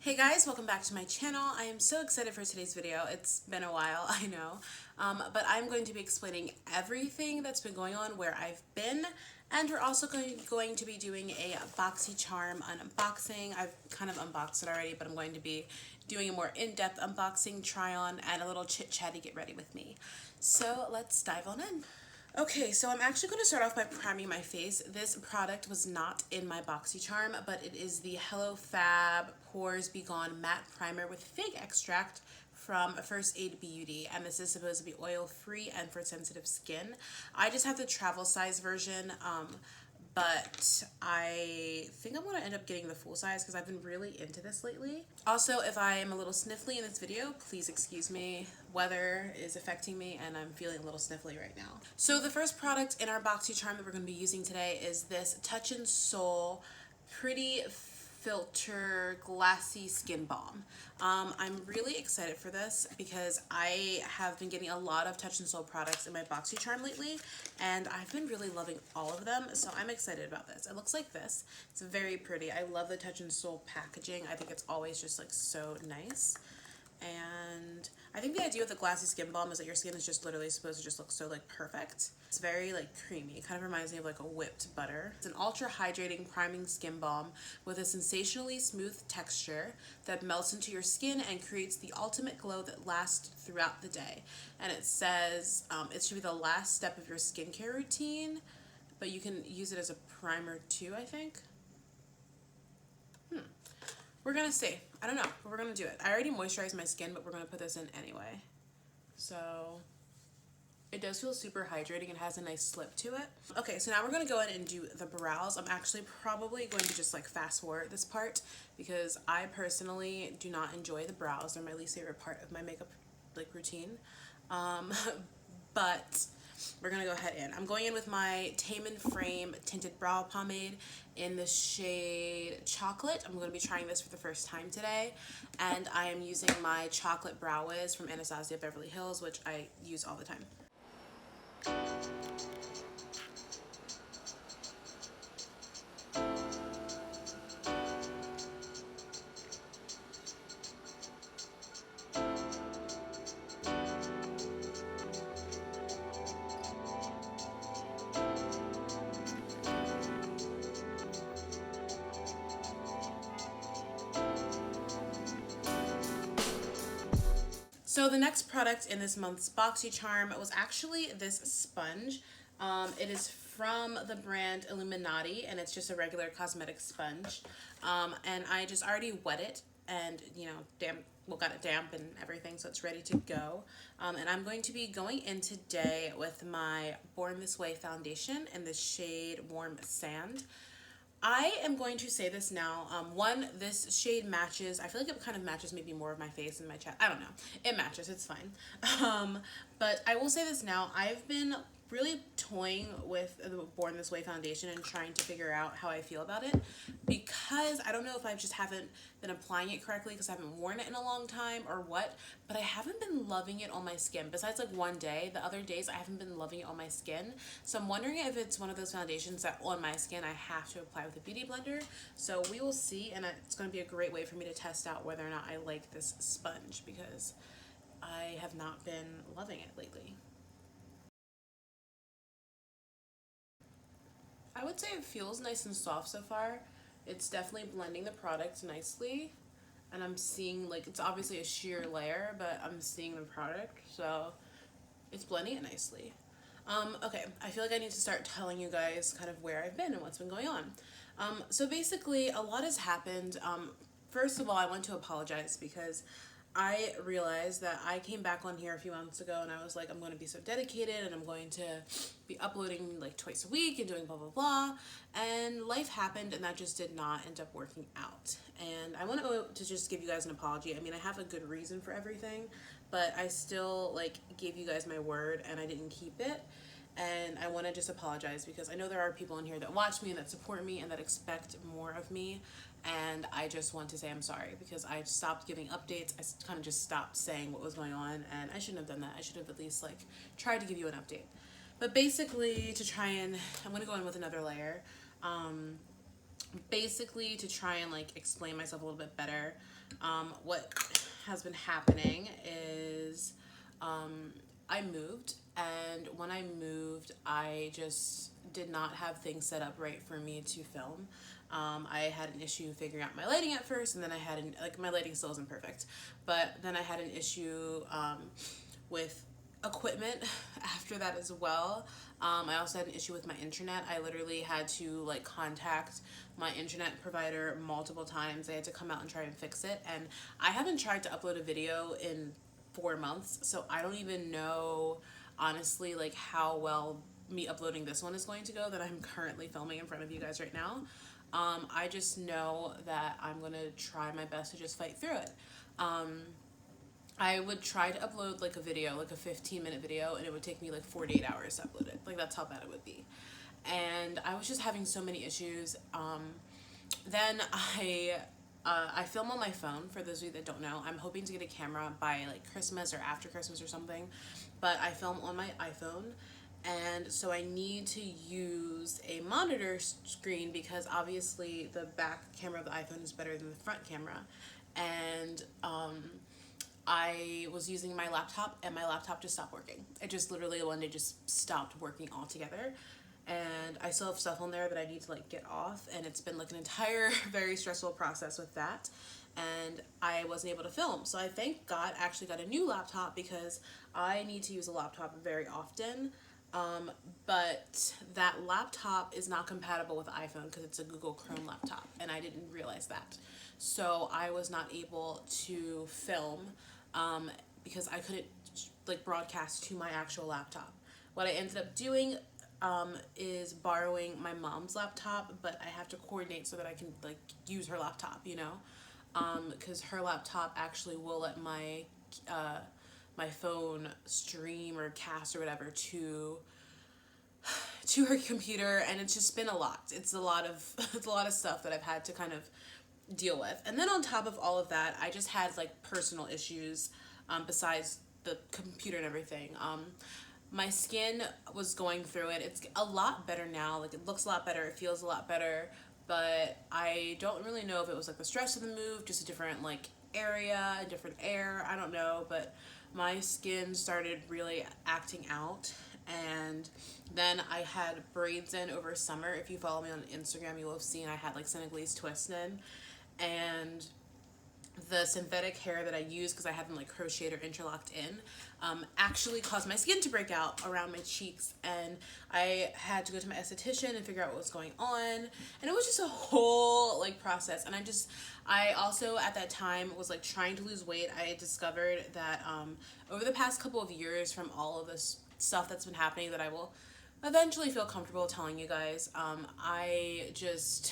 Hey guys, welcome back to my channel. I am so excited for today's video. It's been a while, I know, but I'm going to be explaining everything that's been going on, where I've been, and we're also going to be doing a Boxycharm unboxing. I've kind of unboxed it already, but I'm going to be doing a more in-depth unboxing, try-on, and a little chit-chatty get ready with me. So let's dive on in. Okay, so I'm actually going to start off by priming my face. This product was not in my Boxycharm, but it is the Hello Fab Pores Be Gone Matte Primer with Fig Extract from First Aid Beauty, and this is supposed to be oil-free and for sensitive skin. I just have the travel size version, but I think I'm going to end up getting the full size because I've been really into this lately. Also, if I am a little sniffly in this video, please excuse me. Weather is affecting me and I'm feeling a little sniffly right now. So the first product in our Boxycharm that we're going to be using today is this Touch and Soul Pretty Filter Glassy Skin Balm. I'm really excited for this because I have been getting a lot of Touch and Soul products in my Boxycharm lately, and I've been really loving all of them, so I'm excited about this. It looks like this. It's very pretty. I love the Touch and Soul packaging. I think it's always just like so nice. And I think the idea with the Glassy Skin Balm is that your skin is just literally supposed to just look so like perfect. It's very like creamy. It kind of reminds me of like a whipped butter. It's an ultra hydrating priming skin balm with a sensationally smooth texture that melts into your skin and creates the ultimate glow that lasts throughout the day. And it says it should be the last step of your skincare routine, but you can use it as a primer too, I think. We're gonna see. I don't know, but we're gonna do it. I already moisturized my skin, but we're gonna put this in anyway. So it does feel super hydrating and has a nice slip to it. Okay, so now we're gonna go in and do the brows. I'm actually probably going to just like fast forward this part because I personally do not enjoy the brows. They're my least favorite part of my makeup like routine. But we're gonna go ahead in. I'm going in with my Tame Frame Tinted Brow Pomade in the shade Chocolate. I'm gonna be trying this for the first time today. And I am using my Chocolate Brow Wiz from Anastasia Beverly Hills, which I use all the time. So the next product in this month's Boxycharm was actually this sponge. It is from the brand Illuminati, and it's just a regular cosmetic sponge. And I just already wet it and, you know, got it damp and everything, so it's ready to go. And I'm going to be going in today with my Born This Way foundation in the shade Warm Sand. I am going to say this now. One, this shade matches. I feel like it kind of matches maybe more of my face and my chest. I don't know. It matches. It's fine. But I will say this now. I've been really toying with the Born This Way foundation and trying to figure out how I feel about it, because I don't know if I just haven't been applying it correctly because I haven't worn it in a long time or what, but I haven't been loving it on my skin. Besides like one day, the other days I haven't been loving it on my skin. So I'm wondering if it's one of those foundations that on my skin I have to apply with a beauty blender. So we will see, and it's going to be a great way for me to test out whether or not I like this sponge, because I have not been loving it lately. I would say it feels nice and soft so far. It's definitely blending the product nicely. And I'm seeing, like, it's obviously a sheer layer, but I'm seeing the product. So it's blending it nicely. Okay, I feel like I need to start telling you guys kind of where I've been and what's been going on. So basically, a lot has happened. First of all, I want to apologize because I realized that I came back on here a few months ago and I was like, I'm going to be so dedicated and I'm going to be uploading like twice a week and doing blah, blah, blah. And life happened and that just did not end up working out. And I want to just give you guys an apology. I mean, I have a good reason for everything, but I still like gave you guys my word and I didn't keep it. And I want to just apologize because I know there are people in here that watch me and that support me and that expect more of me. And I just want to say I'm sorry because I stopped giving updates. I kind of just stopped saying what was going on, and I shouldn't have done that. I should have at least like tried to give you an update. But basically to try and, I'm going to go in with another layer. Basically to try and like explain myself a little bit better. What has been happening is I moved, and when I moved, I just did not have things set up right for me to film. I had an issue figuring out my lighting at first, and then I had like my lighting still isn't perfect, but then I had an issue with equipment after that as well. I also had an issue with my internet. I literally had to like contact my internet provider multiple times. They had to come out and try and fix it, and I haven't tried to upload a video in 4 months, so I don't even know honestly like how well me uploading this one is going to go that I'm currently filming in front of you guys right now. I just know that I'm gonna try my best to just fight through it. I would try to upload like a video, like a 15-minute video, and it would take me like 48 hours to upload it. Like that's how bad it would be. And I was just having so many issues. Then I film on my phone. For those of you that don't know, I'm hoping to get a camera by like Christmas or after Christmas or something, but I film on my iPhone, and so I need to use a monitor screen because obviously the back camera of the iPhone is better than the front camera. And I was using my laptop, and my laptop just stopped working. It just literally one day just stopped working altogether. And I still have stuff on there that I need to like get off, and it's been like an entire very stressful process with that, and I wasn't able to film. So I thank God actually got a new laptop because I need to use a laptop very often. But that laptop is not compatible with iPhone because it's a Google Chrome laptop, and I didn't realize that. So I was not able to film because I couldn't like broadcast to my actual laptop. What I ended up doing is borrowing my mom's laptop, but I have to coordinate so that I can like use her laptop, you know, because her laptop actually will let my my phone stream or cast or whatever to her computer, and it's just been a lot. It's a lot of it's a lot of stuff that I've had to kind of deal with. And then on top of all of that, I just had like personal issues besides the computer and everything. My skin was going through it. It's a lot better now. Like it looks a lot better. It feels a lot better. But I don't really know if it was like the stress of the move, just a different like area, a different air. I don't know. But my skin started really acting out. And then I had braids in over summer. If you follow me on Instagram, you will have seen I had like Senegalese twists in. And the synthetic hair that I used, because I had them like crocheted or interlocked in, actually caused my skin to break out around my cheeks, and I had to go to my esthetician and figure out what was going on, and it was just a whole like process. And I also at that time was like trying to lose weight. I discovered that over the past couple of years, from all of this stuff that's been happening that I will eventually feel comfortable telling you guys, I just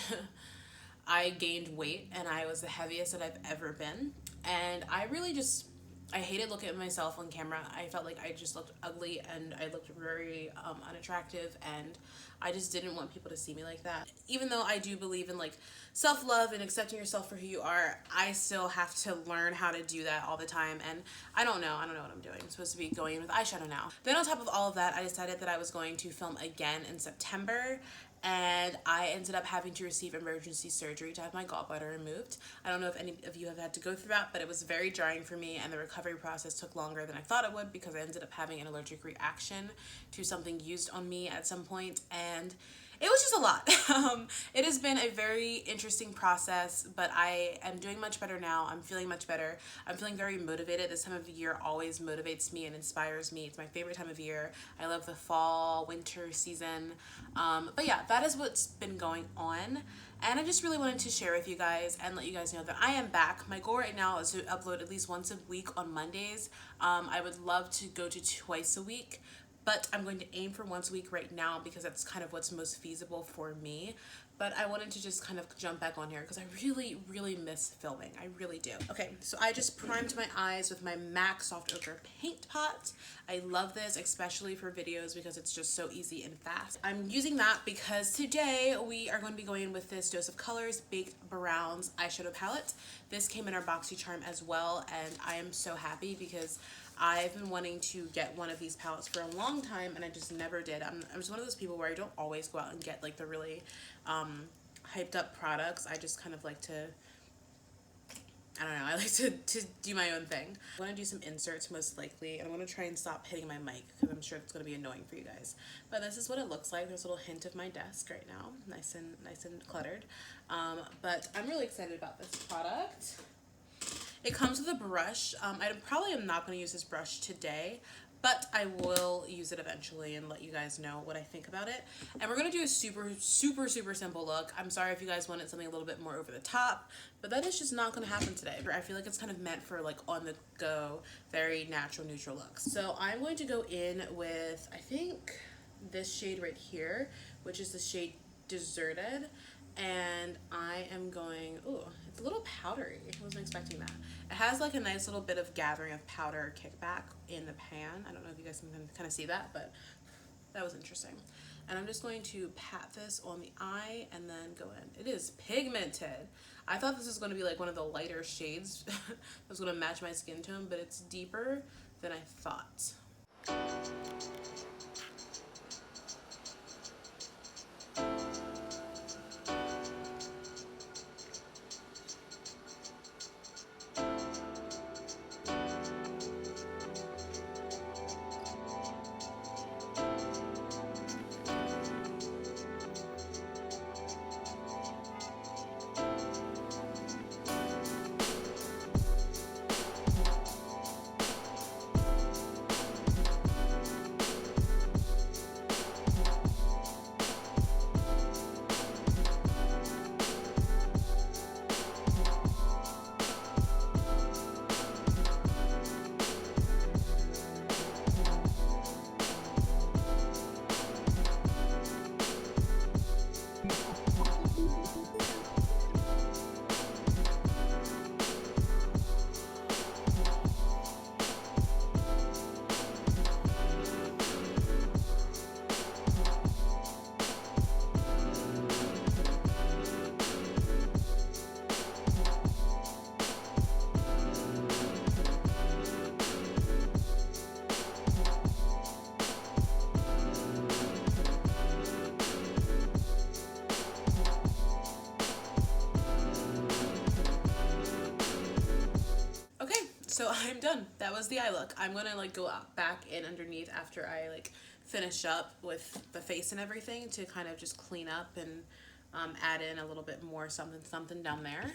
I gained weight, and I was the heaviest that I've ever been. And I really just, I hated looking at myself on camera. I felt like I just looked ugly, and I looked very unattractive, and I just didn't want people to see me like that. Even though I do believe in like self-love and accepting yourself for who you are, I still have to learn how to do that all the time, and I don't know what I'm doing. I'm supposed to be going in with eyeshadow now. Then on top of all of that, I decided that I was going to film again in September, and I ended up having to receive emergency surgery to have my gallbladder removed. I don't know if any of you have had to go through that, but it was very jarring for me, and the recovery process took longer than I thought it would because I ended up having an allergic reaction to something used on me at some point, and it was just a lot. It has been a very interesting process, but I am doing much better now. I'm feeling much better. I'm feeling very motivated. This time of the year always motivates me and inspires me. It's my favorite time of year. I love the fall, winter season. But yeah, that is what's been going on. And I just really wanted to share with you guys and let you guys know that I am back. My goal right now is to upload at least once a week on Mondays. I would love to go to twice a week, but I'm going to aim for once a week right now because that's kind of what's most feasible for me. But I wanted to just kind of jump back on here because I really, really miss filming. I really do. Okay, so I just primed my eyes with my MAC Soft Ochre Paint Pot. I love this, especially for videos because it's just so easy and fast. I'm using that because today we are going to be going with this Dose of Colors Baked Browns eyeshadow palette. This came in our Boxycharm as well, and I am so happy because I've been wanting to get one of these palettes for a long time, and I just never did. I'm just one of those people where I don't always go out and get like the really hyped up products. I just kind of like to I don't know, I like to do my own thing. I'm gonna do some inserts most likely, and I'm gonna try and stop hitting my mic because I'm sure it's gonna be annoying for you guys. But this is what it looks like. There's a little hint of my desk right now, nice and cluttered. But I'm really excited about this product. It comes with a brush. I probably am not going to use this brush today, but I will use it eventually and let you guys know what I think about it. And we're going to do a super simple look. I'm sorry if you guys wanted something a little bit more over the top, but that is just not going to happen today. I feel like it's kind of meant for like on the go, very natural, neutral looks. So I'm going to go in with, I think, this shade right here, which is the shade Deserted. And I am going, ooh, it's a little powdery. I wasn't expecting that. It has like a nice little bit of gathering of powder kickback in the pan. I don't know if you guys can kind of see that, but that was interesting. And I'm just going to pat this on the eye and then go in. It is pigmented. I thought this was going to be like one of the lighter shades that was going to match my skin tone, but it's deeper than I thought. So I'm done. That was the eye look. I'm gonna like go back in underneath after I like finish up with the face and everything to kind of just clean up and add in a little bit more something down there.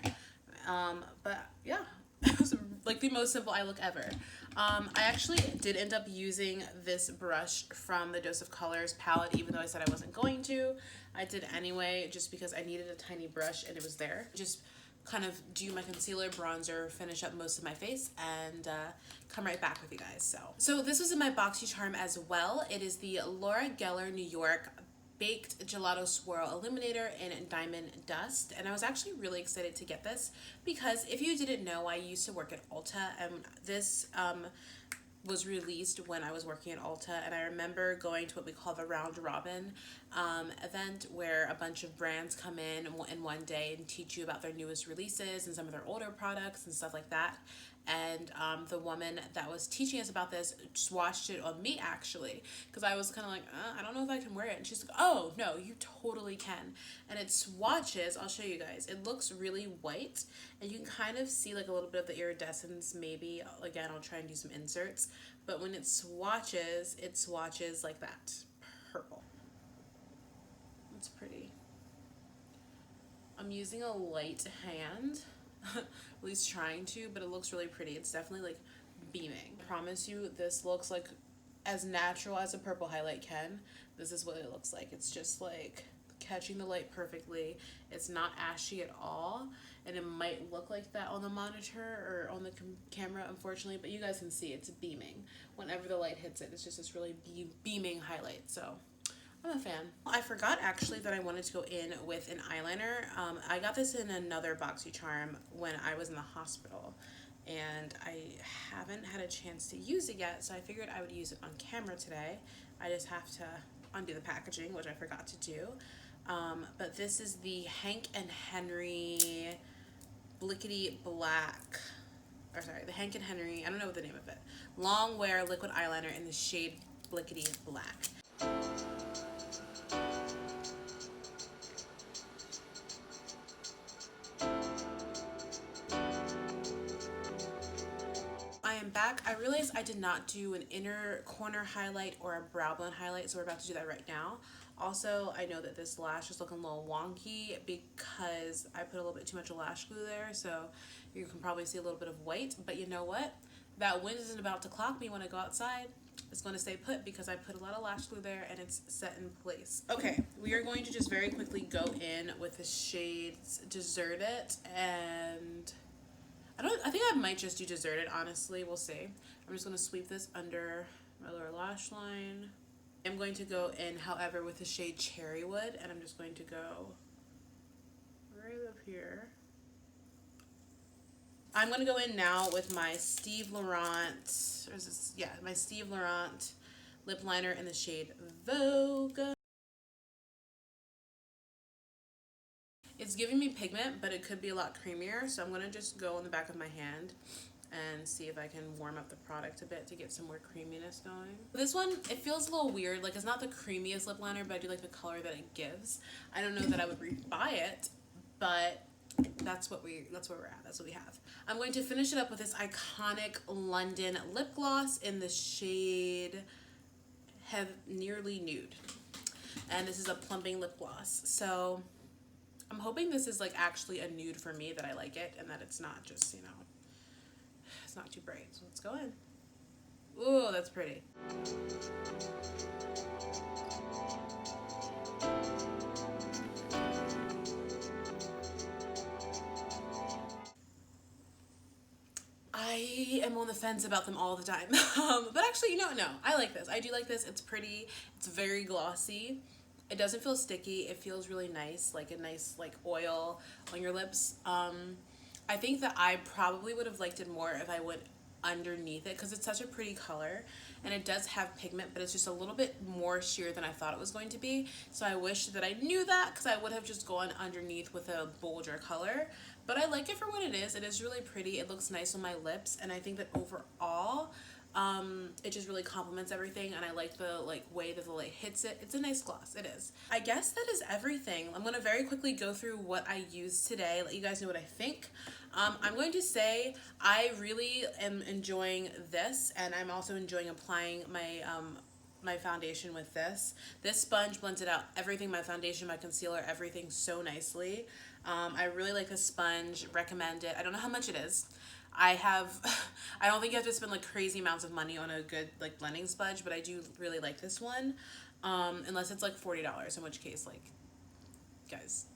But yeah, it was like the most simple eye look ever. I actually did end up using this brush from the Dose of Colors palette, even though I said I wasn't going to. I did anyway, just because I needed a tiny brush and it was there. Just kind of do my concealer, bronzer, finish up most of my face, and come right back with you guys. So this was in my Boxycharm as well. It is the Laurent Gellar New York Baked Gelato Swirl Illuminator in Diamond Dust, and I was actually really excited to get this because if you didn't know, I used to work at Ulta, and this was released when I was working at Ulta, and I remember going to what we call the round robin event, where a bunch of brands come in one day and teach you about their newest releases and some of their older products and stuff like that. And the woman that was teaching us about this swatched it on me, actually, because I was kind of like, I don't know if I can wear it. And she's like, oh no, you totally can. And it swatches, I'll show you guys, it looks really white, and you can kind of see like a little bit of the iridescence. Maybe again, I'll try and do some inserts, but when it swatches like that, purple. It's pretty. I'm using a light hand, at least trying to, but it looks really pretty. It's definitely like beaming. I promise you, this looks like as natural as a purple highlight can. This is what it looks like. It's just like catching the light perfectly. It's not ashy at all, and it might look like that on the monitor or on the camera, unfortunately, but you guys can see it's beaming. Whenever the light hits it, it's just this really beaming highlight. So I'm a fan. I forgot actually that I wanted to go in with an eyeliner. I got this in another Boxycharm when I was in the hospital, and I haven't had a chance to use it yet, so I figured I would use it on camera today. I just have to undo the packaging, which I forgot to do. But this is the Hank and Henry Blickity Black, or sorry, the Hank and Henry, I don't know the name of it, long wear liquid eyeliner in the shade Blickity Black. I am back. I realized I did not do an inner corner highlight or a brow bone highlight, so we're about to do that right now. Also, I know that this lash is looking a little wonky because I put a little bit too much lash glue there, so you can probably see a little bit of white, but you know what? That wind isn't about to clock me when I go outside. It's going to stay put because I put a lot of lash glue there and it's set in place. Okay, we are going to just very quickly go in with the shades Desert It, and I think I might just do Desert It, honestly. We'll see. I'm just going to sweep this under my lower lash line. I'm going to go in, however, with the shade Cherry Wood, and I'm just going to go right up here. I'm going to go in now with my Steve Laurent, or is this, yeah, my Steve Laurent lip liner in the shade Vogue. It's giving me pigment, but it could be a lot creamier, so I'm going to just go on the back of my hand and see if I can warm up the product a bit to get some more creaminess going. This one, it feels a little weird. Like, it's not the creamiest lip liner, but I do like the color that it gives. I don't know that I would rebuy it, but that's where we're at. That's what we have. I'm going to finish it up with this iconic London lip gloss in the shade Nearly Nude. And this is a plumping lip gloss. So I'm hoping this is like actually a nude for me, that I like it, and that it's not just, you know, it's not too bright. So let's go in. Ooh, that's pretty. I am on the fence about them all the time. But actually, you know, no, I like this. I do like this. It's pretty. It's very glossy. It doesn't feel sticky. It feels really nice, like a nice like oil on your lips. I think that I probably would have liked it more if I went underneath it, because it's such a pretty color and it does have pigment, but it's just a little bit more sheer than I thought it was going to be. So I wish that I knew that, because I would have just gone underneath with a bolder color. But I like it for what it is. It is really pretty. It looks nice on my lips, and I think that overall it just really complements everything, and I like the way that the light hits it. It's a nice gloss. It is. I guess that is everything. I'm going to very quickly go through what I used today, let you guys know what I think. I'm going to say I really am enjoying this, and I'm also enjoying applying my my foundation with this. This sponge blends it out everything, my foundation, my concealer, everything so nicely. I really like this sponge. Recommend it. I don't know how much it is. I don't think you have to spend like crazy amounts of money on a good like blending sponge, but I do really like this one. Unless it's like $40, in which case, like, guys.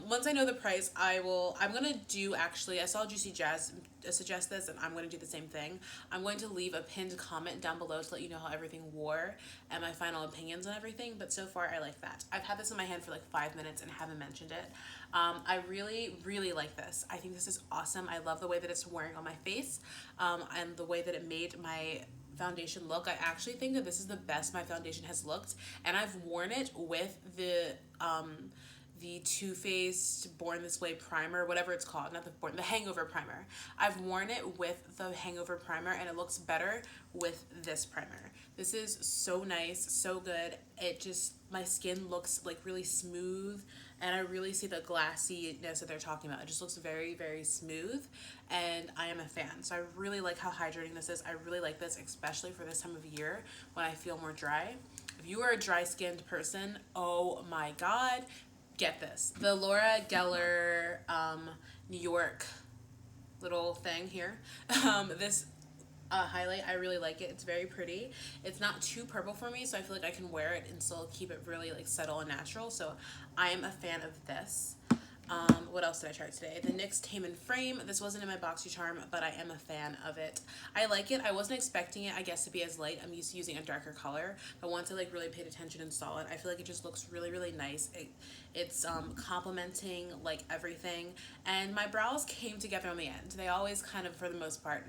Once I know the price, I'm gonna do, actually, I saw Juicy Jazz suggest this, and I'm gonna do the same thing. I'm going to leave a pinned comment down below to let you know how everything wore and my final opinions on everything, but so far I like that. I've had this in my hand for like 5 minutes and haven't mentioned it. I really like this. I think this is awesome. I love the way that it's wearing on my face, and the way that it made my foundation look. I actually think that this is the best my foundation has looked, and I've worn it with the Too Faced Born This Way primer, whatever it's called, not the Hangover primer. I've worn it with the Hangover primer, and it looks better with this primer. This is so nice, so good. It just, my skin looks like really smooth, and I really see the glassiness that they're talking about. It just looks very, very smooth, and I am a fan. So I really like how hydrating this is. I really like this, especially for this time of year when I feel more dry. If you are a dry-skinned person, oh my God, get this. The Laura Gellar New York little thing here. This highlight, I really like it. It's very pretty. It's not too purple for me, so I feel like I can wear it and still keep it really like subtle and natural. So I am a fan of this. What else did I try today? The NYX Tame and Frame. This wasn't in my Boxycharm, but I am a fan of it. I like it. I wasn't expecting it, I guess, to be as light. I'm used to using a darker color, but once I like really paid attention and saw it, I feel like it just looks really, really nice. It's complementing like everything, and my brows came together on the end. They always kind of, for the most part,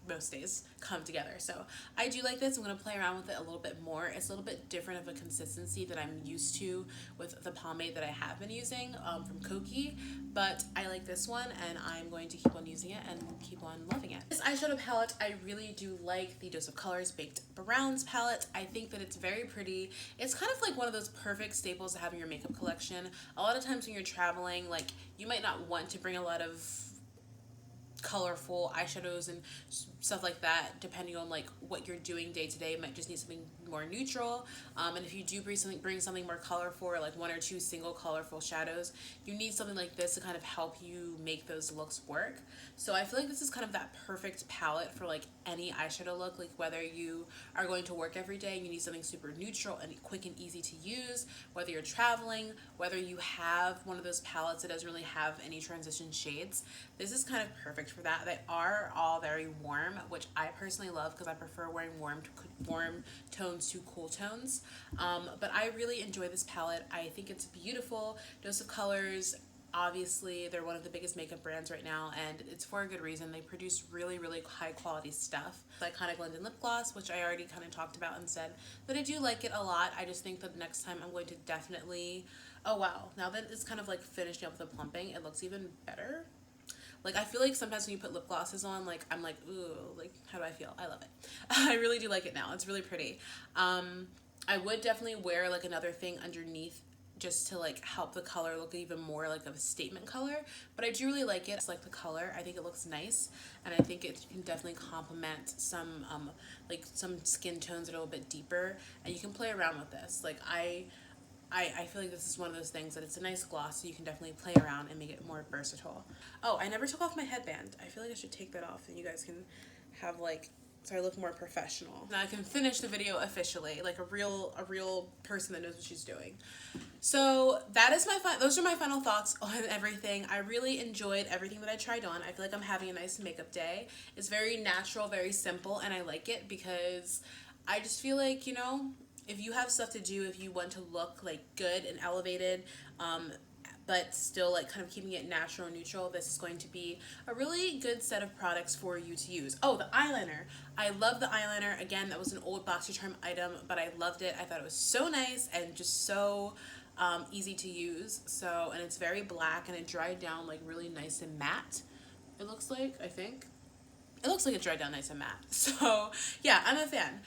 most days, come together. So I do like this. I'm going to play around with it a little bit more. It's a little bit different of a consistency that I'm used to with the pomade that I have been using from Koki, but I like this one, and I'm going to keep on using it and keep on loving it. This eyeshadow palette, I really do like the Dose of Colors Baked Browns palette. I think that it's very pretty. It's kind of like one of those perfect staples to have in your makeup collection. A lot of times when you're traveling, like, you might not want to bring a lot of colorful eyeshadows and stuff like that, depending on like what you're doing day to day. You might just need something more neutral, and if you do bring something more colorful, or like one or two single colorful shadows, you need something like this to kind of help you make those looks work. So I feel like this is kind of that perfect palette for like any eyeshadow look, like whether you are going to work every day and you need something super neutral and quick and easy to use, whether you're traveling, whether you have one of those palettes that doesn't really have any transition shades. This is kind of perfect for that. They are all very warm, which I personally love because I prefer wearing warm tones to cool tones. But I really enjoy this palette. I think it's beautiful. Dose of Colors, obviously they're one of the biggest makeup brands right now, and it's for a good reason. They produce really high quality stuff. The iconic London lip gloss, which I already kind of talked about and said that I do like it a lot. I just think that the next time I'm going to definitely, oh wow, now that it's kind of like finishing up with the plumping, it looks even better. Like, I feel like sometimes when you put lip glosses on, like, I'm like, ooh, like, how do I feel? I love it. I really do like it now. It's really pretty. I would definitely wear, like, another thing underneath just to, like, help the color look even more, like, of a statement color. But I do really like it. I like the color. I think it looks nice. And I think it can definitely complement some, like, some skin tones that are a little bit deeper. And you can play around with this. Like, I feel like this is one of those things that it's a nice gloss, so you can definitely play around and make it more versatile. Oh, I never took off my headband. I feel like I should take that off and you guys can have like, so I look more professional. Now I can finish the video officially, like a real person that knows what she's doing. So that is those are my final thoughts on everything. I really enjoyed everything that I tried on. I feel like I'm having a nice makeup day. It's very natural, very simple, and I like it because I just feel like, you know, if you have stuff to do, if you want to look like good and elevated, but still like kind of keeping it natural and neutral, this is going to be a really good set of products for you to use. Oh, the eyeliner. I love the eyeliner. Again, that was an old Boxycharm item, but I loved it. I thought it was so nice and just so easy to use. So, and it's very black and it dried down like really nice and matte. It looks like, I think. It looks like it dried down nice and matte. So yeah, I'm a fan.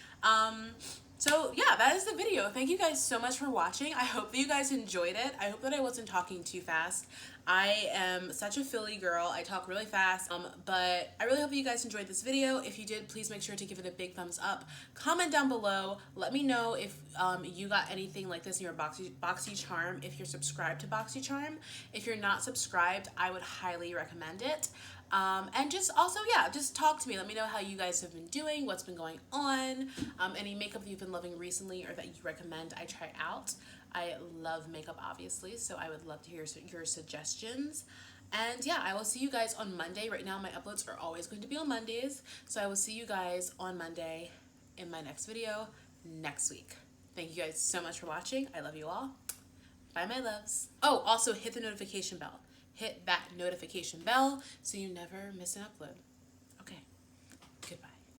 So yeah, that is the video. Thank you guys so much for watching. I hope that you guys enjoyed it. I hope that I wasn't talking too fast. I am such a Philly girl. I talk really fast, but I really hope that you guys enjoyed this video. If you did, please make sure to give it a big thumbs up. Comment down below. Let me know if you got anything like this in your Boxycharm, if you're subscribed to Boxycharm. If you're not subscribed, I would highly recommend it. And just also, yeah, just talk to me. Let me know how you guys have been doing, what's been going on, any makeup that you've been loving recently or that you recommend I try out. I love makeup, obviously, so I would love to hear your suggestions. And yeah, I will see you guys on Monday. Right now, my uploads are always going to be on Mondays, so I will see you guys on Monday in my next video next week. Thank you guys so much for watching. I love you all. Bye, my loves. Oh, also hit the notification bell. Hit that notification bell so you never miss an upload.